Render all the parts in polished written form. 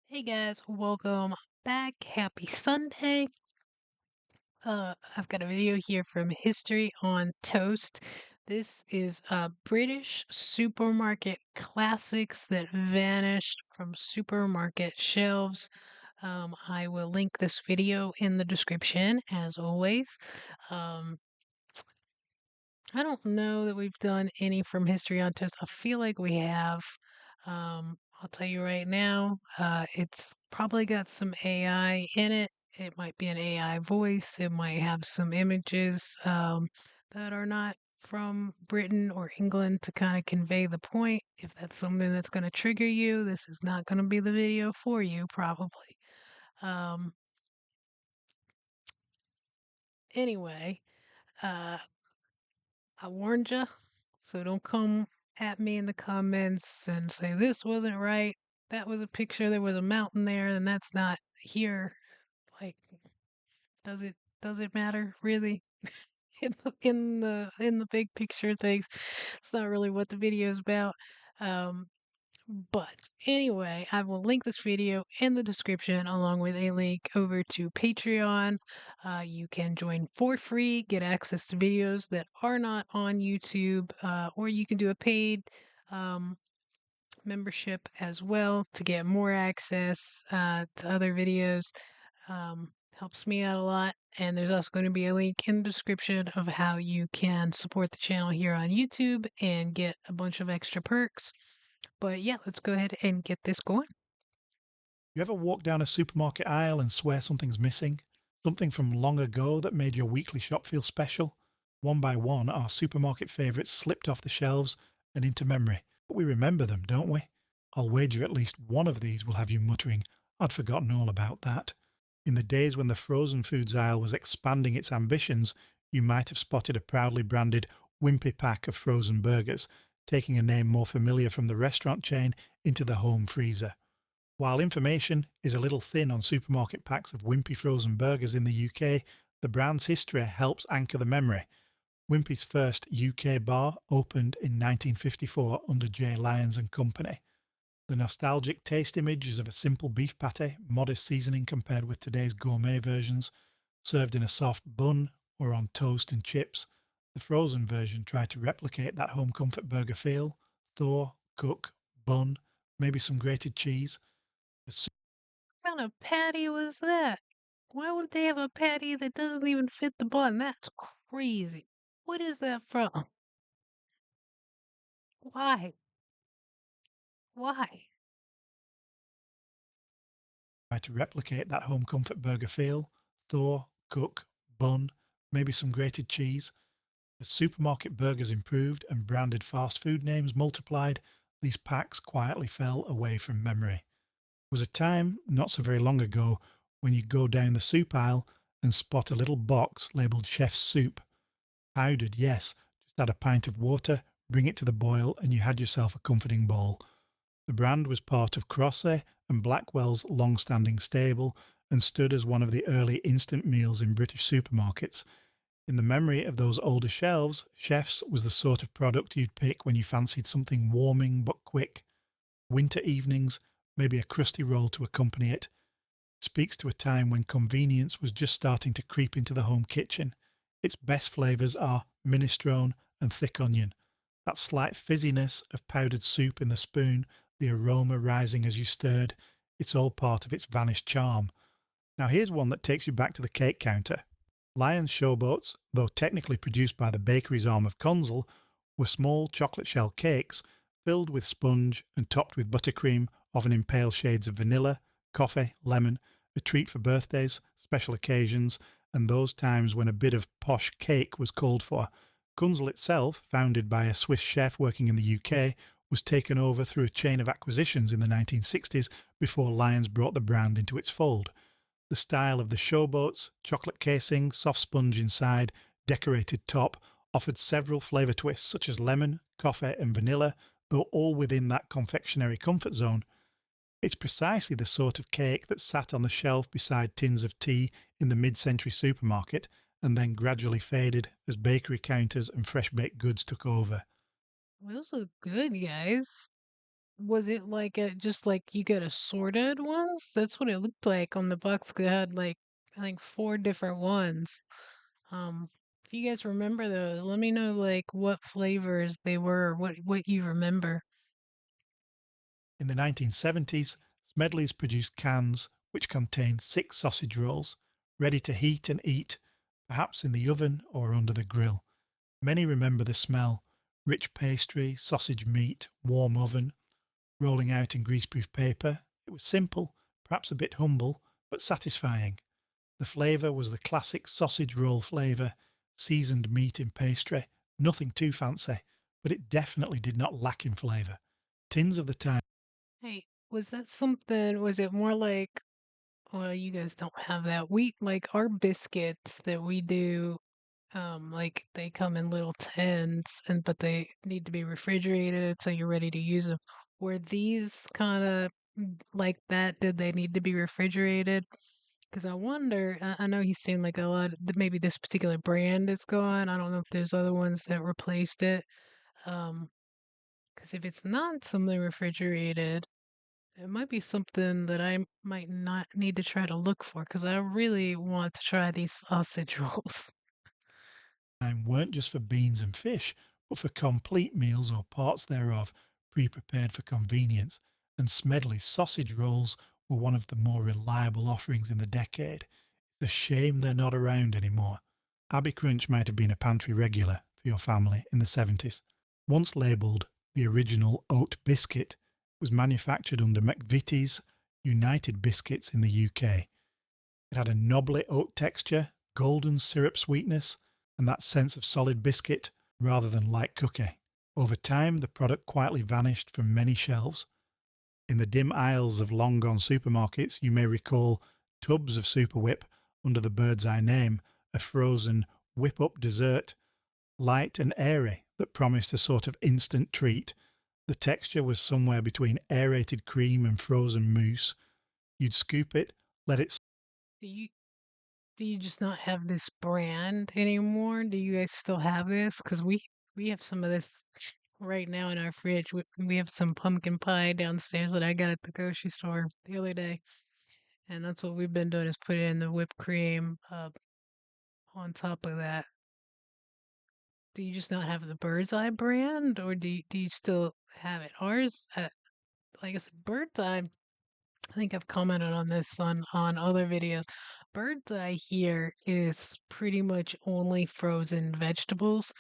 Hey guys, welcome back. Happy Sunday. I've got a video here from History on Toast. This is British supermarket classics that vanished from supermarket shelves. I will link this video in the description as always. Um, I don't know that we've done any from History on Toast. I feel like we have. I'll tell you right now, it's probably got some AI in it. It might be an AI voice. It might have some images that are not from Britain or England to kind of convey the point. If that's something that's going to trigger you, this is not going to be the video for you, probably. Um, anyway, uh, I warned you, so don't come at me in the comments and say this wasn't right. That was a picture. There was a mountain there, and that's not here. Like, does it matter really? In the big picture of things, it's not really what the video is about. Um, but anyway, I will link this video in the description along with a link over to Patreon. You can join for free, get access to videos that are not on YouTube, or you can do a paid um, membership as well to get more access to other videos. Helps me out a lot. And there's also going to be a link in the description of how you can support the channel here on YouTube and get a bunch of extra perks. But yeah, let's go ahead and get this going. You ever walk down a supermarket aisle and swear something's missing? Something from long ago that made your weekly shop feel special? One by one, our supermarket favourites slipped off the shelves and into memory. But we remember them, don't we? I'll wager at least one of these will have you muttering, I'd forgotten all about that. In the days when the frozen foods aisle was expanding its ambitions, you might have spotted a proudly branded Wimpy pack of frozen burgers, taking a name more familiar from the restaurant chain into the home freezer. While information is a little thin on supermarket packs of Wimpy frozen burgers in the UK, the brand's history helps anchor the memory. Wimpy's first UK bar opened in 1954 under J. Lyons and Company. The nostalgic taste image is of a simple beef patty, modest seasoning compared with today's gourmet versions, served in a soft bun or on toast and chips. The frozen version tried to replicate that home comfort burger feel: thaw, cook, bun, maybe some grated cheese. The What kind of patty was that? Why would they have a patty that doesn't even fit the bun? That's crazy. What is that from? Why? Why? try to replicate that home comfort burger feel: thaw, cook, bun, maybe some grated cheese. As supermarket burgers improved and branded fast food names multiplied, these packs quietly fell away from memory. There was a time, not so very long ago, when you go down the soup aisle and spot a little box labelled Chef's Soup. Powdered, yes, just add a pint of water, bring it to the boil, and you had yourself a comforting bowl. The brand was part of Crosse and Blackwell's long-standing stable and stood as one of the early instant meals in British supermarkets. In the memory of those older shelves, Chef's was the sort of product you'd pick when you fancied something warming but quick. Winter evenings, maybe a crusty roll to accompany it. It speaks to a time when convenience was just starting to creep into the home kitchen. Its best flavours are minestrone and thick onion. That slight fizziness of powdered soup in the spoon, the aroma rising as you stirred, it's all part of its vanished charm. Now here's one that takes you back to the cake counter. Lyons Showboats, though technically produced by the bakery's arm of Consul, were small chocolate shell cakes filled with sponge and topped with buttercream, often in pale shades of vanilla, coffee, lemon, a treat for birthdays, special occasions, and those times when a bit of posh cake was called for. Kunzel itself, founded by a Swiss chef working in the UK, was taken over through a chain of acquisitions in the 1960s before Lyons brought the brand into its fold. The style of the showboats, chocolate casing, soft sponge inside, decorated top, offered several flavour twists such as lemon, coffee, and vanilla, though all within that confectionery comfort zone. It's precisely the sort of cake that sat on the shelf beside tins of tea in the mid-century supermarket and then gradually faded as bakery counters and fresh baked goods took over. Those look good, guys. Was it like just like you get assorted ones? That's what it looked like on the box. 'Cause it had like I think four different ones. Um, if you guys remember those, let me know like what flavors they were, what you remember. In the 1970s, Smedley's produced cans which contained 6 sausage rolls, ready to heat and eat, perhaps in the oven or under the grill. Many remember the smell: rich pastry, sausage meat, warm oven, rolling out in greaseproof paper. It was simple, perhaps a bit humble, but satisfying. The flavour was the classic sausage roll flavour, seasoned meat in pastry, nothing too fancy, but it definitely did not lack in flavour. Tins of the time Hey, was that something, was it more like, well, you guys don't have that. We like our biscuits that we do, like they come in little tins and but they need to be refrigerated until you're ready to use them. Were these kind of like that? Did they need to be refrigerated? Because I wonder, I know he's saying like a lot, maybe this particular brand is gone. I don't know if there's other ones that replaced it. Because if it's not something refrigerated, it might be something that I might not need to try to look for because I really want to try these sausage rolls. weren't just for beans and fish, but for complete meals or parts thereof, pre-prepared for convenience, and Smedley's sausage rolls were one of the more reliable offerings in the decade. It's a shame they're not around anymore. Abbey Crunch might have been a pantry regular for your family in the 70s. Once labelled the original oat biscuit, it was manufactured under McVitie's United Biscuits in the UK. It had a knobbly oat texture, golden syrup sweetness, and that sense of solid biscuit rather than light cookie. Over time, the product quietly vanished from many shelves. In the dim aisles of long gone supermarkets, you may recall tubs of Superwhip under the Bird's Eye name, a frozen whip up dessert, light and airy, that promised a sort of instant treat. The texture was somewhere between aerated cream and frozen mousse. You'd scoop it, let it Do you do you just not have this brand anymore? Do you guys still have this? Because we have some of this right now in our fridge. We have some pumpkin pie downstairs that I got at the grocery store the other day, and that's what we've been doing is put it in the whipped cream on top of that. Do you just not have the Bird's Eye brand, or do you still have it? Ours, like I said, Bird's Eye. I think I've commented on this on other videos. Bird's Eye here is pretty much only frozen vegetables.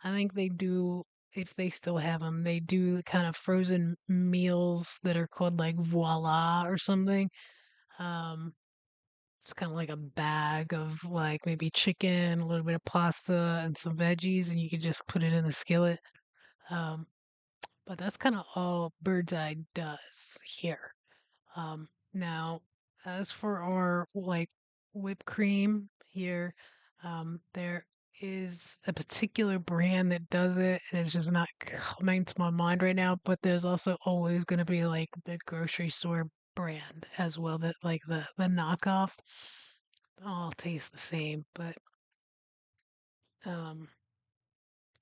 I think they do, if they still have them, they do kind of frozen meals that are called like voila or something. Um, it's kind of like a bag of like maybe chicken, a little bit of pasta, and some veggies, and you can just put it in the skillet. Um, but that's kind of all Bird's Eye does here. Now, as for our like whipped cream here, there is a particular brand that does it, and it's just not coming to my mind right now. But there's also always going to be like the grocery store brand as well, that like the knockoff all taste the same. But um,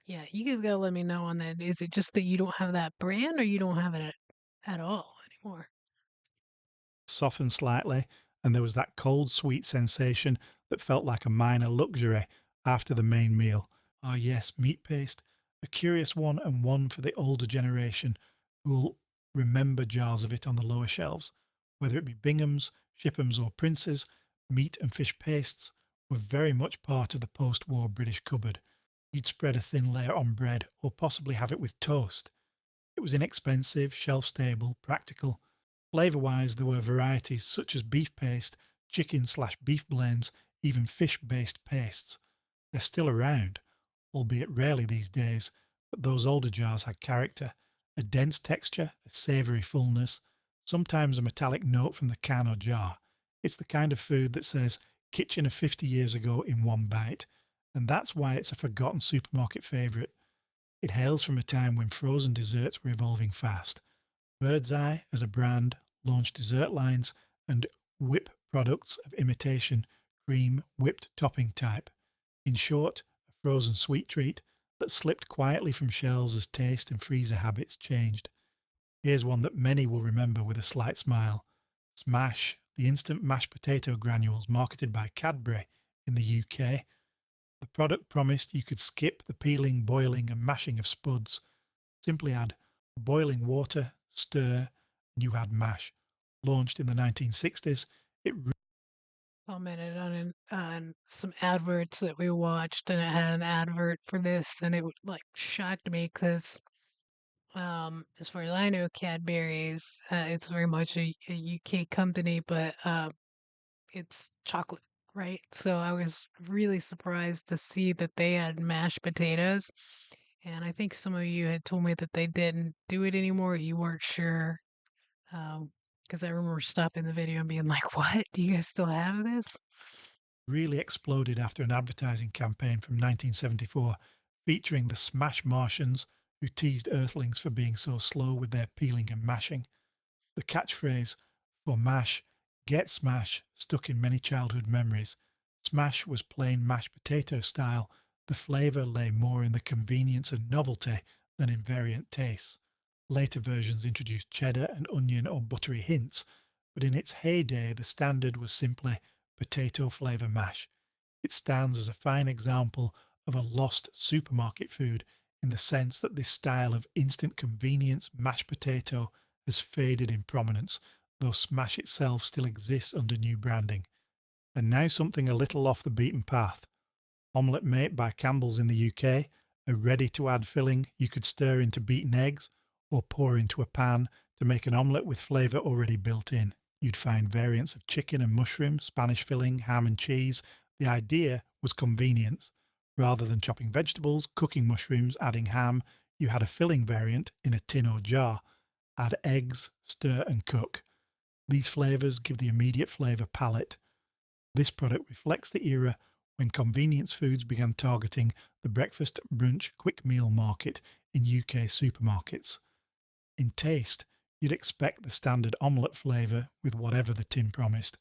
yeah, you guys gotta let me know on that. Is it just that you don't have that brand, or you don't have it at all anymore? soften slightly, and there was that cold, sweet sensation that felt like a minor luxury after the main meal. Ah, yes, meat paste, a curious one and one for the older generation who'll remember jars of it on the lower shelves. Whether it be Bingham's, Shipham's, or Prince's, meat and fish pastes were very much part of the post war British cupboard. You'd spread a thin layer on bread or possibly have it with toast. It was inexpensive, shelf stable, practical. Flavour wise, there were varieties such as beef paste, chicken/beef blends, even fish based pastes. They're still around, albeit rarely these days, but those older jars had character, a dense texture, a savoury fullness, sometimes a metallic note from the can or jar. It's the kind of food that says kitchen of 50 years ago in one bite, and that's why it's a forgotten supermarket favourite. It hails from a time when frozen desserts were evolving fast. Bird's Eye, as a brand, launched dessert lines and whip products of imitation cream whipped topping type. In short, a frozen sweet treat that slipped quietly from shelves as taste and freezer habits changed. Here's one that many will remember with a slight smile. Smash, the instant mashed potato granules marketed by Cadbury in the UK. The product promised you could skip the peeling, boiling, and mashing of spuds. Simply add boiling water, stir, and you had mash. Launched in the 1960s, it Commented on some adverts that we watched, and it had an advert for this, and it like shocked me because as far as I know, Cadbury's it's very much a UK company, but it's chocolate, right? So I was really surprised to see that they had mashed potatoes. And I think some of you had told me that they didn't do it anymore. You weren't sure. Because I remember stopping the video and being like, what? Do you guys still have this? really exploded after an advertising campaign from 1974 featuring the Smash Martians who teased Earthlings for being so slow with their peeling and mashing. The catchphrase for mash, get smash, stuck in many childhood memories. Smash was plain mashed potato style. The flavour lay more in the convenience and novelty than in variant tastes. Later versions introduced cheddar and onion or buttery hints, but in its heyday, the standard was simply potato flavour mash. It stands as a fine example of a lost supermarket food in the sense that this style of instant convenience mashed potato has faded in prominence, though Smash itself still exists under new branding. And now something a little off the beaten path. Omelette Mate by Campbell's in the UK, a ready to add filling you could stir into beaten eggs or pour into a pan to make an omelette with flavour already built in. You'd find variants of chicken and mushroom, Spanish filling, ham and cheese. The idea was convenience. Rather than chopping vegetables, cooking mushrooms, adding ham, you had a filling variant in a tin or jar. Add eggs, stir and cook. These flavours give the immediate flavour palette. This product reflects the era when convenience foods began targeting the breakfast, brunch, quick meal market in UK supermarkets. In taste, you'd expect the standard omelette flavour with whatever the tin promised.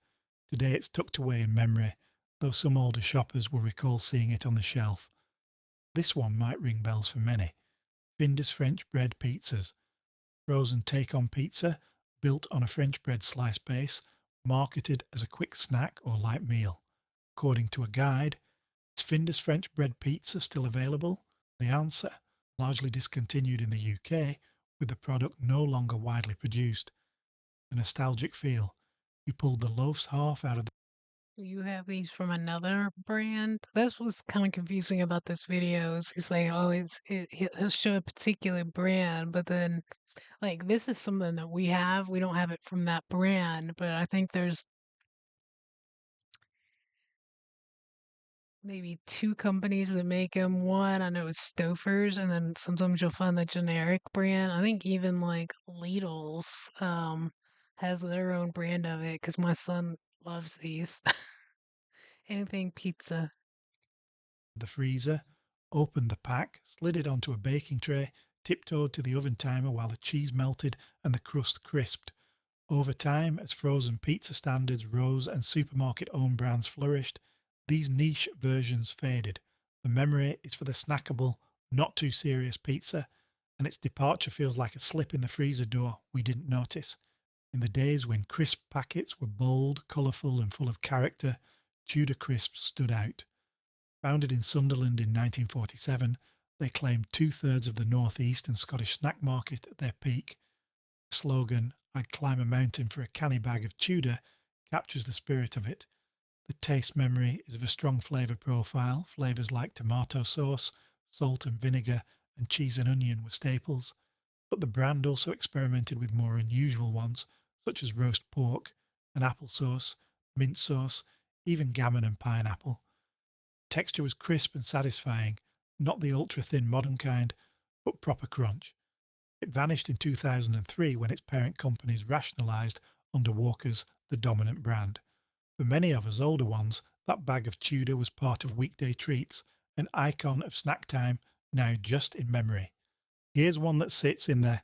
Today it's tucked away in memory, though some older shoppers will recall seeing it on the shelf. This one might ring bells for many. Findus French bread pizzas. Frozen take-on pizza, built on a French bread slice base, marketed as a quick snack or light meal. According to a guide, is Findus French bread pizza still available? The answer, largely discontinued in the UK, with the product no longer widely produced. The nostalgic feel. You pulled the loaf's half out of the You have these from another brand. That's what's kind of confusing about this video. Is he's like, oh, he'll show a particular brand, but then like this is something that we have. We don't have it from that brand, but I think there's maybe two companies that make them. One, I know it's Stouffer's, and then sometimes you'll find the generic brand. I think even like Lidl's has their own brand of it because my son loves these. Anything pizza. freezer, opened the pack, slid it onto a baking tray, tiptoed to the oven timer while the cheese melted and the crust crisped. Over time, as frozen pizza standards rose and supermarket owned brands flourished, these niche versions faded. The memory is for the snackable, not too serious pizza, and its departure feels like a slip in the freezer door we didn't notice. In the days when crisp packets were bold, colourful, and full of character, Tudor crisps stood out. Founded in Sunderland in 1947, they claimed two-thirds of the North East and Scottish snack market at their peak. The slogan, I'd climb a mountain for a canny bag of Tudor, captures the spirit of it. The taste memory is of a strong flavour profile. Flavours like tomato sauce, salt and vinegar, and cheese and onion were staples. But the brand also experimented with more unusual ones, such as roast pork and applesauce, mint sauce, even gammon and pineapple. Texture was crisp and satisfying, not the ultra thin modern kind, but proper crunch. It vanished in 2003 when its parent companies rationalised under Walker's the dominant brand. For many of us older ones, that bag of Tudor was part of weekday treats, an icon of snack time, now just in memory. Here's one that sits in the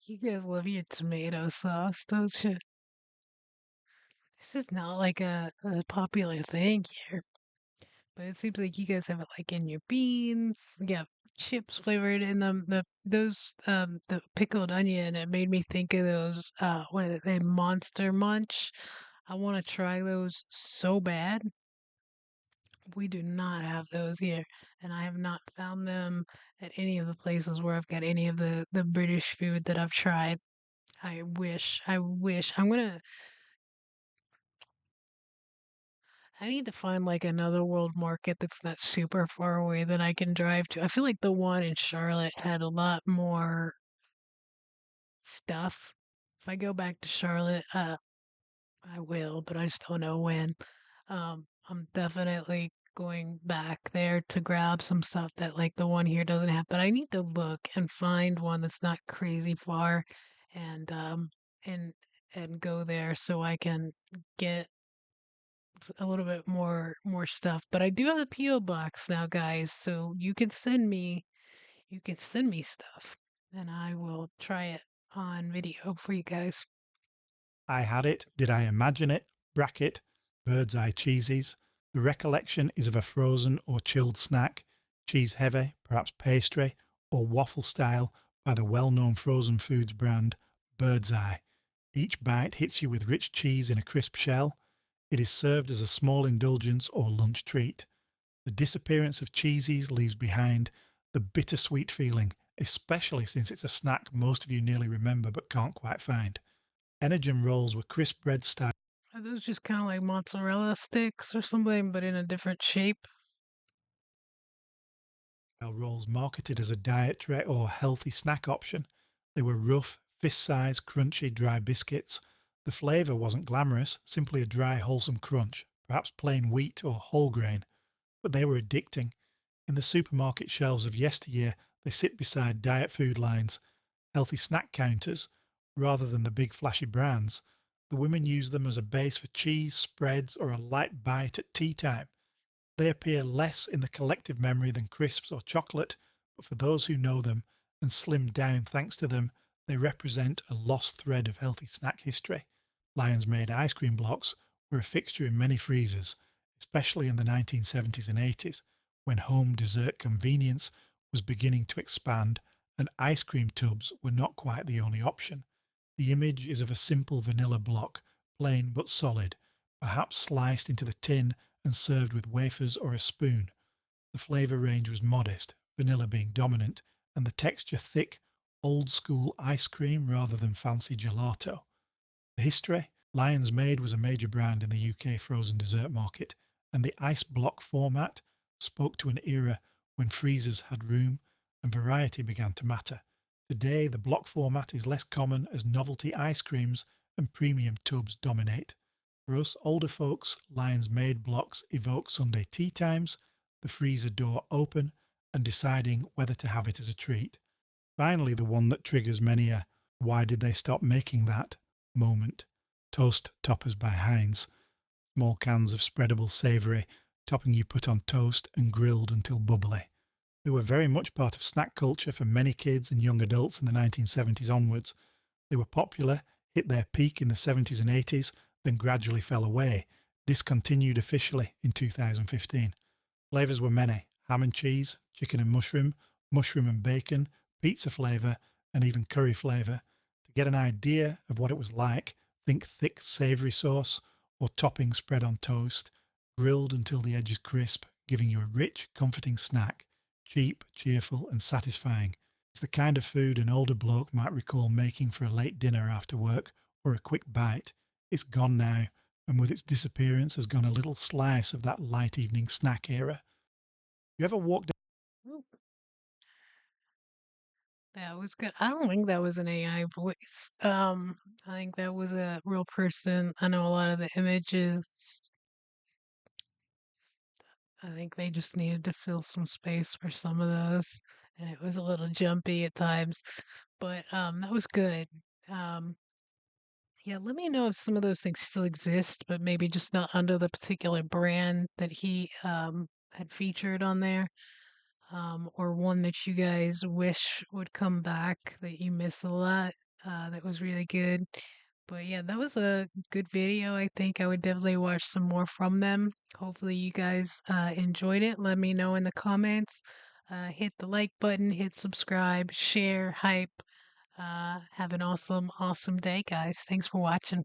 You guys love your tomato sauce, don't you? This is not like a popular thing here, but it seems like you guys have it like in your beans. Yeah, chips flavored in them. The pickled onion. It made me think of those. What are they? Monster Munch. I want to try those so bad. We do not have those here, and I have not found them at any of the places where I've got any of the British food that I've tried. I wish. I wish. I need to find like another world market that's not super far away that I can drive to. I feel like the one in Charlotte had a lot more stuff. If I go back to Charlotte, I will, but I just don't know when. I'm definitely going back there to grab some stuff that like the one here doesn't have, but I need to look and find one that's not crazy far and and and go there so I can get a little bit more stuff. But I do have a PO box now, guys, so you can send me stuff and I will try it on video for you guys. I had it. Did I imagine it? Bracket, bird's eye cheesies. The recollection is of a frozen or chilled snack, cheese heavy, perhaps pastry, or waffle style by the well known frozen foods brand Bird's Eye. Each bite hits you with rich cheese in a crisp shell. It is served as a small indulgence or lunch treat. The disappearance of cheesies leaves behind the bittersweet feeling, especially since it's a snack most of you nearly remember but can't quite find. Energen rolls were crisp bread style Are those just kind of like mozzarella sticks or something, but in a different shape? rolls marketed as a diet tray or healthy snack option. They were rough, fist sized, crunchy, dry biscuits. The flavour wasn't glamorous, simply a dry, wholesome crunch, perhaps plain wheat or whole grain, but they were addicting. In the supermarket shelves of yesteryear, they sit beside diet food lines, healthy snack counters, rather than the big flashy brands. The women use them as a base for cheese, spreads, or a light bite at tea time. They appear less in the collective memory than crisps or chocolate, but for those who know them and slimmed down thanks to them, they represent a lost thread of healthy snack history. Lyons Maid ice cream blocks were a fixture in many freezers, especially in the 1970s and 80s, when home dessert convenience was beginning to expand and ice cream tubs were not quite the only option. The image is of a simple vanilla block, plain but solid, perhaps sliced into the tin and served with wafers or a spoon. The flavour range was modest, vanilla being dominant, and the texture thick, old school ice cream rather than fancy gelato. The history: Lyons Maid was a major brand in the UK frozen dessert market, and the ice block format spoke to an era when freezers had room and variety began to matter. Today, the block format is less common as novelty ice creams and premium tubs dominate. For us older folks, Lyons Maid blocks evoke Sunday tea times, the freezer door open, and deciding whether to have it as a treat. Finally, the one that triggers many a "why did they stop making that" moment: toast toppers by Heinz. Small cans of spreadable savoury topping you put on toast and grilled until bubbly. They were very much part of snack culture for many kids and young adults in the 1970s onwards. They were popular, hit their peak in the 70s and 80s, then gradually fell away, discontinued officially in 2015. Flavours were many: ham and cheese, chicken and mushroom and bacon, pizza flavour, and even curry flavour. To get an idea of what it was like, think thick savoury sauce or topping spread on toast, grilled until the edge is crisp, giving you a rich, comforting snack, cheap, cheerful, and satisfying. It's the kind of food an older bloke might recall making for a late dinner after work or a quick bite. It's gone now, and with its disappearance has gone a little slice of that light evening snack era. You ever walked Ooh, that was good. I don't think that was an AI voice. I think that was a real person. I know a lot of the images. I think they just needed to fill some space for some of those, and it was a little jumpy at times, but that was good. Um, yeah, let me know if some of those things still exist, but maybe just not under the particular brand that he had featured on there, or one that you guys wish would come back that you miss a lot. That was really good. But yeah, that was a good video. I think I would definitely watch some more from them. Hopefully, you guys enjoyed it. Let me know in the comments. Hit the like button, hit subscribe, share, hype. Have an awesome, awesome day, guys. Thanks for watching.